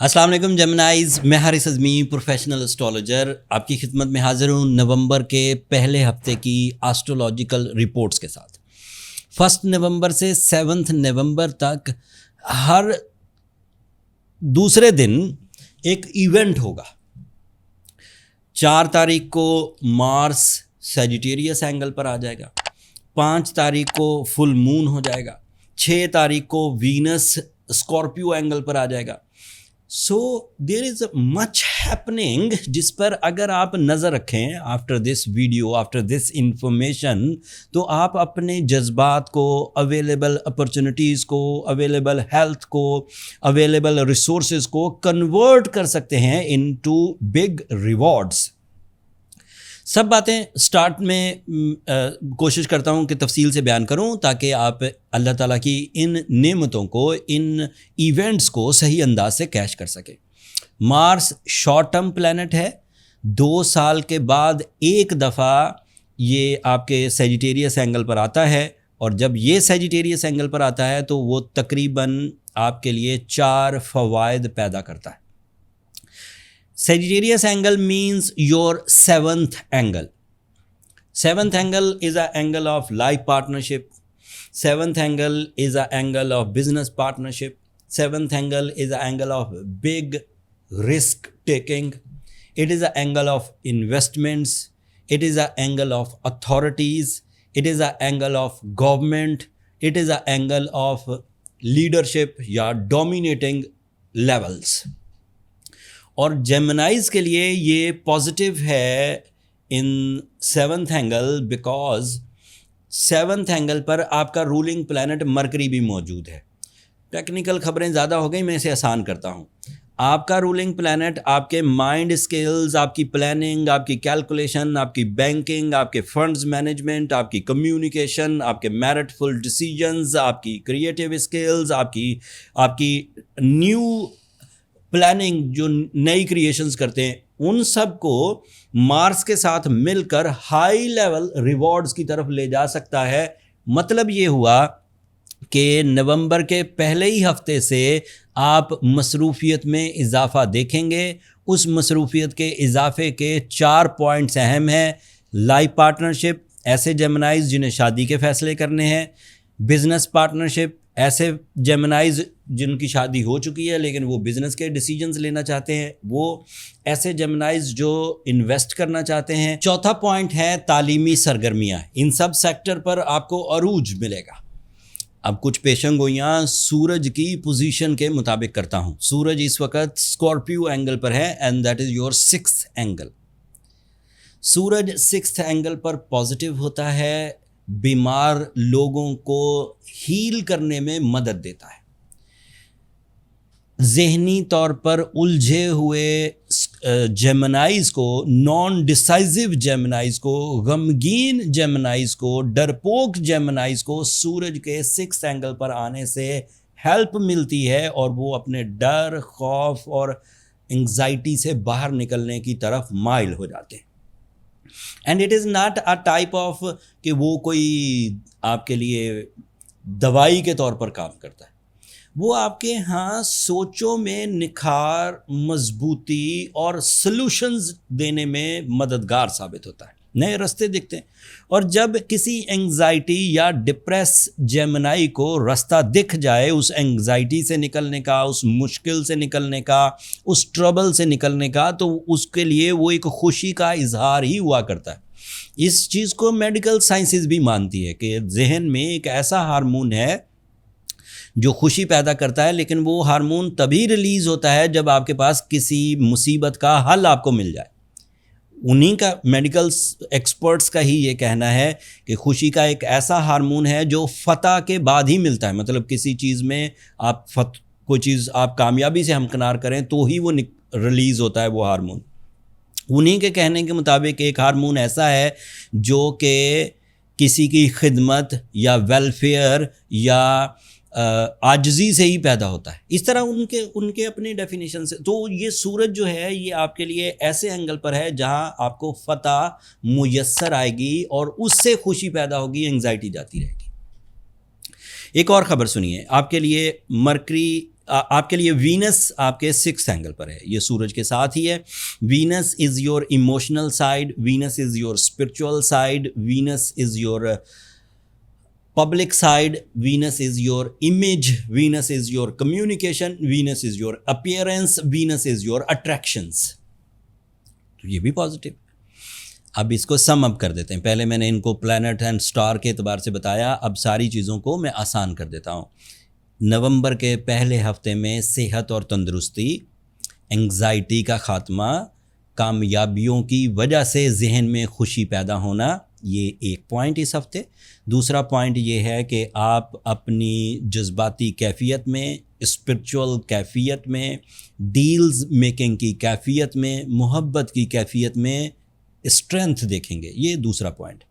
السلام علیکم جمنائز، میں حارث اعظمی پروفیشنل اسٹرالوجر آپ کی خدمت میں حاضر ہوں نومبر کے پہلے ہفتے کی آسٹرولوجیکل رپورٹس کے ساتھ۔ 1 نومبر سے 7 نومبر تک ہر دوسرے دن ایک ایونٹ ہوگا۔ 4 تاریخ کو مارس سیجیٹیریس اینگل پر آ جائے گا، 5 تاریخ کو فل مون ہو جائے گا، 6 تاریخ کو وینس اسکارپیو اینگل پر آ جائے گا۔ سو دیر از مچ ہیپننگ جس پر اگر آپ نظر رکھیں after this video, after this information, تو آپ اپنے جذبات کو، اویلیبل اپرچونیٹیز کو، اویلیبل ہیلتھ کو، اویلیبل ریسورسز کو کنورٹ کر سکتے ہیں انٹو بگ ریوارڈس۔ سب باتیں سٹارٹ میں کوشش کرتا ہوں کہ تفصیل سے بیان کروں تاکہ آپ اللہ تعالیٰ کی ان نعمتوں کو، ان ایونٹس کو صحیح انداز سے کیش کر سکیں۔ مارس شارٹ ٹرم پلانٹ ہے، 2 سال کے بعد ایک دفعہ یہ آپ کے سیجیٹیریس اینگل پر آتا ہے، اور جب یہ سیجیٹیریس اینگل پر آتا ہے تو وہ تقریباً آپ کے لیے 4 فوائد پیدا کرتا ہے۔ Sagittarius angle means your 7th angle. 7th angle is an angle of life partnership. 7th angle is an angle of business partnership. 7th angle is an angle of big risk taking. It is an angle of investments. It is an angle of authorities. It is an angle of government. It is an angle of leadership یا dominating levels. اور جیمنائز کے لیے یہ positive ہے in 7th angle, because 7th angle پر آپ کا rolling plant mercury بھی موجود ہے۔ ٹیکنیکل خبریں زیادہ ہو گئی، میں اسے آسان کرتا ہوں۔ آپ کا رولنگ پلانٹ آپ کے مائنڈ اسکلز، آپ کی پلاننگ، آپ کی کیلکولیشن، آپ کی بینکنگ، آپ کے فنڈز مینجمنٹ، آپ کی کمیونیکیشن، آپ کے میرٹ فل ڈیسیجنز، آپ کی کریٹیو اسکلز، آپ کی نیو پلاننگ، جو نئی کریشنز کرتے ہیں، ان سب کو مارس کے ساتھ مل کر ہائی لیول ریوارڈز کی طرف لے جا سکتا ہے۔ مطلب یہ ہوا کہ نومبر کے پہلے ہی ہفتے سے آپ مصروفیت میں اضافہ دیکھیں گے۔ اس مصروفیت کے اضافے کے 4 پوائنٹس اہم ہیں۔ لائف پارٹنرشپ، ایسے جیمنائز جنہیں شادی کے فیصلے کرنے ہیں۔ بزنس پارٹنرشپ، ایسے جیمنائز جن کی شادی ہو چکی ہے لیکن وہ بزنس کے ڈیسیجنز لینا چاہتے ہیں۔ وہ ایسے جیمنائز جو انویسٹ کرنا چاہتے ہیں۔ چوتھا پوائنٹ ہے تعلیمی سرگرمیاں، ان سب سیکٹر پر آپ کو عروج ملے گا۔ اب کچھ پیشن گوئیاں سورج کی پوزیشن کے مطابق کرتا ہوں۔ سورج اس وقت اسکارپیو اینگل پر ہے and that is your 6th angle. سورج 6th اینگل پر پازیٹیو ہوتا ہے، بیمار لوگوں کو ہیل کرنے میں مدد دیتا ہے۔ ذہنی طور پر الجھے ہوئے جیمنائز کو، نان ڈیسائزو جیمنائز کو، غمگین جیمنائز کو، ڈرپوک جیمنائز کو سورج کے 6th اینگل پر آنے سے ہیلپ ملتی ہے، اور وہ اپنے ڈر، خوف اور انگزائٹی سے باہر نکلنے کی طرف مائل ہو جاتے ہیں۔ And it is not a type of کہ وہ کوئی آپ کے لیے دوائی کے طور پر کام کرتا ہے، وہ آپ کے ہاں سوچوں میں نکھار، مضبوطی اور سلوشنز دینے میں مددگار ثابت ہوتا ہے، نئے راستے دکھتے ہیں۔ اور جب کسی انگزائٹی یا ڈپریس جیمنائی کو رستہ دکھ جائے، اس انگزائٹی سے نکلنے کا، اس مشکل سے نکلنے کا، اس ٹربل سے نکلنے کا، تو اس کے لیے وہ ایک خوشی کا اظہار ہی ہوا کرتا ہے۔ اس چیز کو میڈیکل سائنسز بھی مانتی ہے کہ ذہن میں ایک ایسا ہارمون ہے جو خوشی پیدا کرتا ہے، لیکن وہ ہارمون تبھی ریلیز ہوتا ہے جب آپ کے پاس کسی مصیبت کا حل آپ کو مل جائے۔ انہی کا، میڈیکل ایکسپرٹس کا ہی یہ کہنا ہے کہ خوشی کا ایک ایسا ہارمون ہے جو فتح کے بعد ہی ملتا ہے۔ مطلب کسی چیز میں کوئی چیز آپ کامیابی سے ہمکنار کریں تو ہی وہ ریلیز ہوتا ہے وہ ہارمون۔ انہی کے کہنے کے مطابق ایک ہارمون ایسا ہے جو کہ کسی کی خدمت یا ویلفیئر یا عاجزی سے ہی پیدا ہوتا ہے۔ اس طرح ان کے اپنے ڈیفینیشن سے، تو یہ سورج جو ہے یہ آپ کے لیے ایسے اینگل پر ہے جہاں آپ کو فتح میسر آئے گی اور اس سے خوشی پیدا ہوگی، انگزائٹی جاتی رہے گی۔ ایک اور خبر سنیے، آپ کے لیے مرکری آپ کے لیے وینس آپ کے 6 اینگل پر ہے, یہ سورج کے ساتھ ہی ہے. Venus is your emotional side, Venus is your spiritual side, Venus is your public side, Venus is your image, Venus is your communication, Venus is your appearance, Venus is your attractions. تو یہ بھی positive. اب اس کو سم اپ کر دیتے ہیں. پہلے میں نے ان کو پلانٹ اینڈ سٹار کے اعتبار سے بتایا, اب ساری چیزوں کو میں آسان کر دیتا ہوں. نومبر کے پہلے ہفتے میں صحت اور تندرستی, انگزائٹی کا خاتمہ, کامیابیوں کی وجہ سے ذہن میں خوشی پیدا ہونا, یہ ایک پوائنٹ اس ہفتے. دوسرا پوائنٹ یہ ہے کہ آپ اپنی جذباتی کیفیت میں, اسپرچول کیفیت میں, ڈیلز میکنگ کی کیفیت میں, محبت کی کیفیت میں اسٹرینتھ دیکھیں گے, یہ دوسرا پوائنٹ.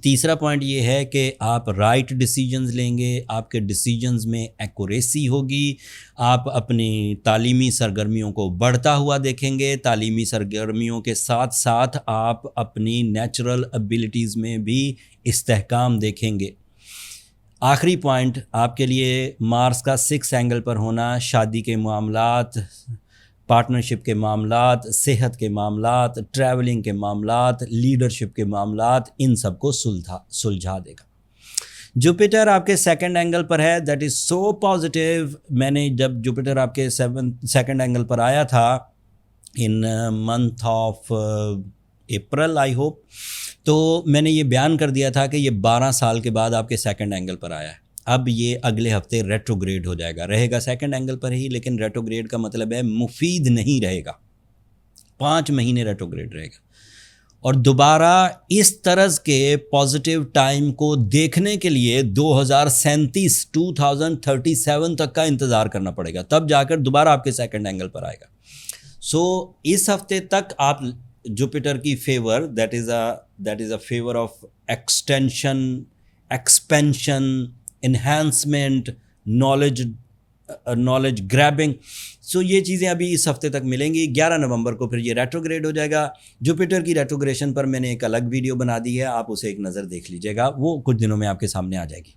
تیسرا پوائنٹ یہ ہے کہ آپ رائٹ ڈیسیجنز لیں گے, آپ کے ڈیسیجنز میں ایکوریسی ہوگی, آپ اپنی تعلیمی سرگرمیوں کو بڑھتا ہوا دیکھیں گے, تعلیمی سرگرمیوں کے ساتھ ساتھ آپ اپنی نیچرل ایبلٹیز میں بھی استحکام دیکھیں گے. آخری پوائنٹ آپ کے لیے مارس کا 6 اینگل پر ہونا, شادی کے معاملات, پارٹنرشپ کے معاملات, صحت کے معاملات, ٹریولنگ کے معاملات, لیڈرشپ کے معاملات, ان سب کو سلجھا دے گا. جوپیٹر آپ کے 2nd اینگل پر ہے, دیٹ از سو پازیٹیو. میں نے جب جوپیٹر آپ کے 2nd اینگل پر آیا تھا in month of April I hope, تو میں نے یہ بیان کر دیا تھا کہ یہ 12 سال کے بعد آپ کے 2nd اینگل پر آیا ہے. اب یہ اگلے ہفتے ریٹروگریڈ ہو جائے گا, رہے گا 2nd اینگل پر ہی, لیکن ریٹروگریڈ کا مطلب ہے مفید نہیں رہے گا, 5 مہینے ریٹروگریڈ رہے گا. اور دوبارہ اس طرز کے پازیٹیو ٹائم کو دیکھنے کے لیے 2037 تک کا انتظار کرنا پڑے گا, تب جا کر دوبارہ آپ کے 2nd اینگل پر آئے گا. سو اس ہفتے تک آپ جوپیٹر کی favour, that is a favour of extension, expansion, enhancement, knowledge grabbing. So یہ چیزیں ابھی اس ہفتے تک ملیں گی. 11 نومبر کو پھر یہ ریٹروگریڈ ہو جائے گا. جوپیٹر کی ریٹروگریشن پر میں نے ایک الگ ویڈیو بنا دی ہے, آپ اسے ایک نظر دیکھ لیجیے گا, وہ کچھ دنوں میں آپ کے سامنے آ جائے گی.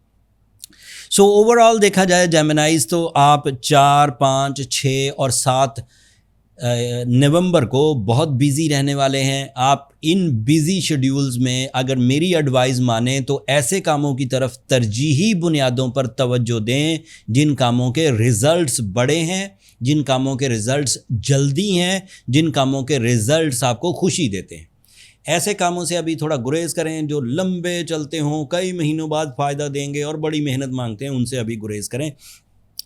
سو اوور آل دیکھا جائے جیمنائز, تو آپ 4, 5, 6 اور 7 نومبر کو بہت بیزی رہنے والے ہیں. آپ ان بیزی شیڈیولز میں اگر میری ایڈوائز مانیں تو ایسے کاموں کی طرف ترجیحی بنیادوں پر توجہ دیں جن کاموں کے ریزلٹس بڑے ہیں, جن کاموں کے ریزلٹس جلدی ہیں, جن کاموں کے ریزلٹس آپ کو خوشی دیتے ہیں. ایسے کاموں سے ابھی تھوڑا گریز کریں جو لمبے چلتے ہوں, کئی مہینوں بعد فائدہ دیں گے اور بڑی محنت مانگتے ہیں, ان سے ابھی گریز کریں.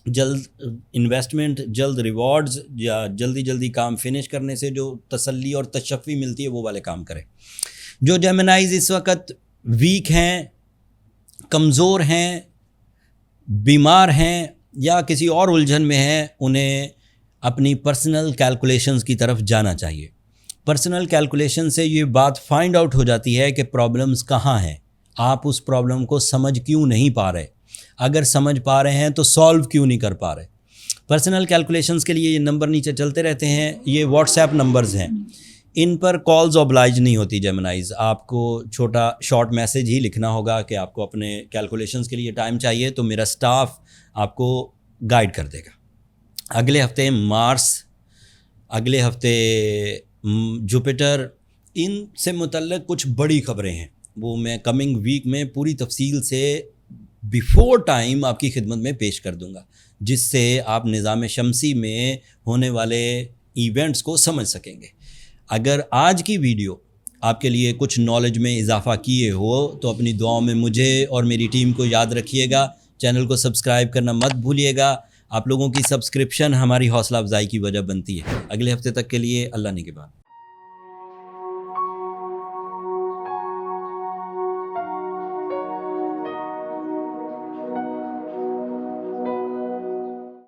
جلد انویسٹمنٹ, جلد ریوارڈز, یا جلدی کام فنش کرنے سے جو تسلی اور تشفی ملتی ہے وہ والے کام کریں. جو جیمنائز اس وقت ویک ہیں, کمزور ہیں, بیمار ہیں یا کسی اور الجھن میں ہیں, انہیں اپنی پرسنل کیلکولیشنز کی طرف جانا چاہیے. پرسنل کیلکولیشن سے یہ بات فائنڈ آؤٹ ہو جاتی ہے کہ پرابلمز کہاں ہیں, آپ اس پرابلم کو سمجھ کیوں نہیں پا رہے, اگر سمجھ پا رہے ہیں تو سالو کیوں نہیں کر پا رہے. پرسنل کیلکولیشنز کے لیے یہ نمبر نیچے چلتے رہتے ہیں, یہ واٹس ایپ نمبرز ہیں, ان پر کالز اوبلائج نہیں ہوتی جیمنائز. آپ کو چھوٹا شارٹ میسیج ہی لکھنا ہوگا کہ آپ کو اپنے کیلکولیشنز کے لیے ٹائم چاہیے, تو میرا سٹاف آپ کو گائیڈ کر دے گا. اگلے ہفتے مارس, اگلے ہفتے جوپیٹر, ان سے متعلق کچھ بڑی خبریں ہیں, وہ میں کمنگ ویک میں پوری تفصیل سے بیفور ٹائم آپ کی خدمت میں پیش کر دوں گا, جس سے آپ نظام شمسی میں ہونے والے ایونٹس کو سمجھ سکیں گے. اگر آج کی ویڈیو آپ کے لیے کچھ نالج میں اضافہ کیے ہو تو اپنی دعاؤں میں مجھے اور میری ٹیم کو یاد رکھیے گا. چینل کو سبسکرائب کرنا مت بھولیے گا, آپ لوگوں کی سبسکرپشن ہماری حوصلہ افزائی کی وجہ بنتی ہے. اگلے ہفتے تک کے لیے اللہ نگہبان.